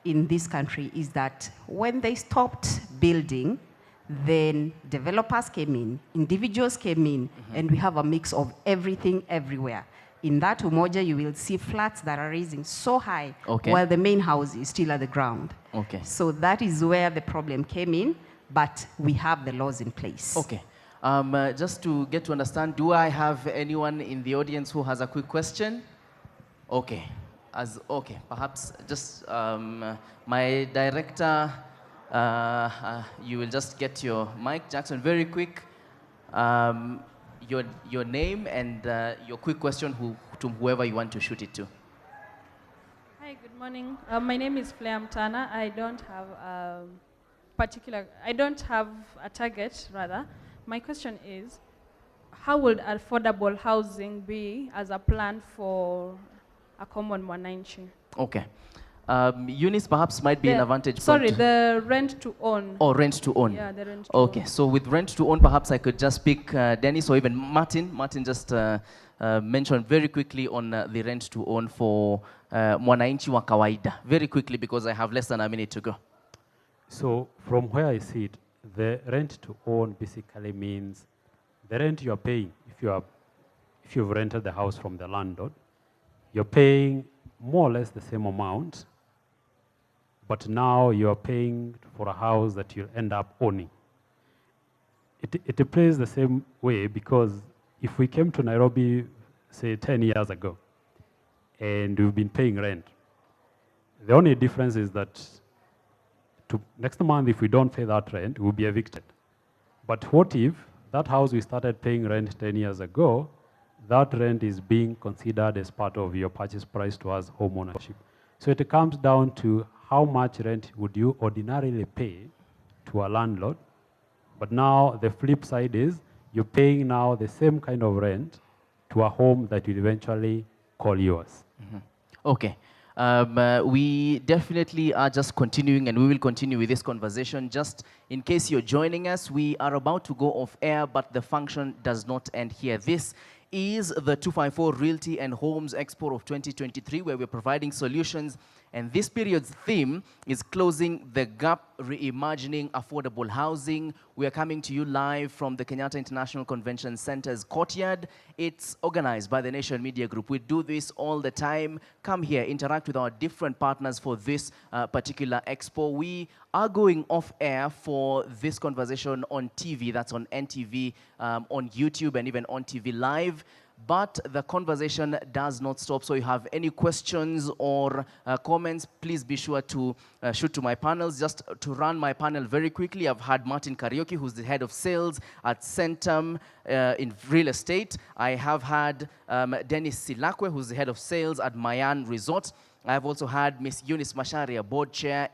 in this country is that when they stopped building, then developers came in, individuals came in, mm-hmm. and we have a mix of everything everywhere. In that Umoja, you will see flats that are raising so high, okay. while the main house is still at the ground. Okay. So that is where the problem came in, but we have the laws in place.
Okay. Just to get to understand, do I have anyone in the audience who has a quick question? Okay. Okay, perhaps just my director, you will just get your mic. Jackson, very quick. Your name and your quick question to whoever you want to shoot it to.
Hi, good morning. My name is Flea Mtana. I don't have a target, rather. My question is, how would affordable housing be as a plan for a common mwananchi?
Okay. Eunice perhaps might be in a vantage point.
Sorry, the rent to own.
Or rent to own.
Yeah, the rent to
Okay,
own.
so with rent to own, perhaps I could just pick Dennis or even Martin. Martin just mentioned very quickly on the rent to own for mwananchi wa kawaida. Very quickly, because I have less than a minute to go.
So from where I see it, the rent to own basically means the rent you are paying. If you've rented the house from the landlord, you're paying more or less the same amount, but now you're paying for a house that you'll end up owning. It plays the same way, because if we came to Nairobi, say 10 years ago, and we've been paying rent, the only difference is that next month, if we don't pay that rent, we'll be evicted. But what if that house we started paying rent 10 years ago, that rent is being considered as part of your purchase price towards home ownership? So it comes down to how much rent would you ordinarily pay to a landlord. But now the flip side is you're paying now the same kind of rent to a home that will eventually call yours.
Mm-hmm. Okay. We definitely are just continuing, and we will continue with this conversation. Just in case you're joining us, we are about to go off air, but the function does not end here. This is the 254 Realty and Homes Expo of 2023, where we're providing solutions. And this period's theme is Closing the Gap, Reimagining Affordable Housing. We are coming to you live from the Kenyatta International Convention Center's courtyard. It's organized by the Nation Media Group. We do this all the time. Come here, interact with our different partners for this particular expo. We are going off air for this conversation on TV. That's on NTV, on YouTube, and even on TV Live. But the conversation does not stop. So if you have any questions or comments, please be sure to shoot to my panels. Just to run my panel very quickly, I've had Martin Karaoke, who's the head of sales at Centum in real estate. I have had Dennis Silakwe, who's the head of sales at Mayan Resort. I have also had Miss Eunice Masharia, board chair,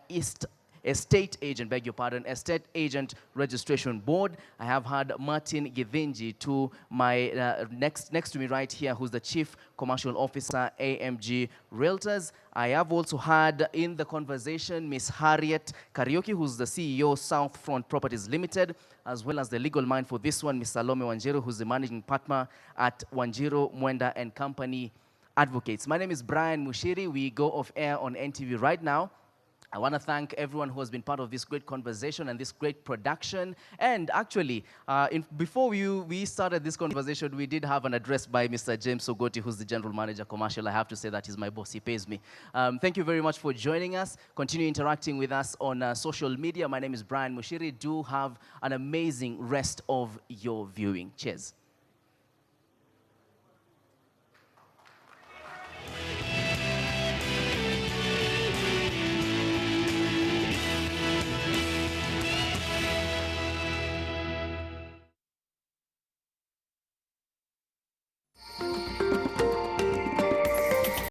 Estate Agent, beg your pardon, Estate Agent Registration Board. I have had Martin Githinji to my next to me right here, who's the Chief Commercial Officer, AMG Realtors. I have also had in the conversation Miss Harriet Karaoke, who's the CEO, Southfront Properties Limited, as well as the legal mind for this one, Miss Salome Wanjiru, who's the managing partner at Wanjiru, Mwenda and Company Advocates. My name is Brian Mushiri. We go off air on NTV right now. I want to thank everyone who has been part of this great conversation and this great production. And actually, before we started this conversation, we did have an address by Mr. James Sogoti, who's the General Manager Commercial. I have to say that he's my boss. He pays me. Thank you very much for joining us. Continue interacting with us on social media. My name is Brian Mushiri. Do have an amazing rest of your viewing. Cheers.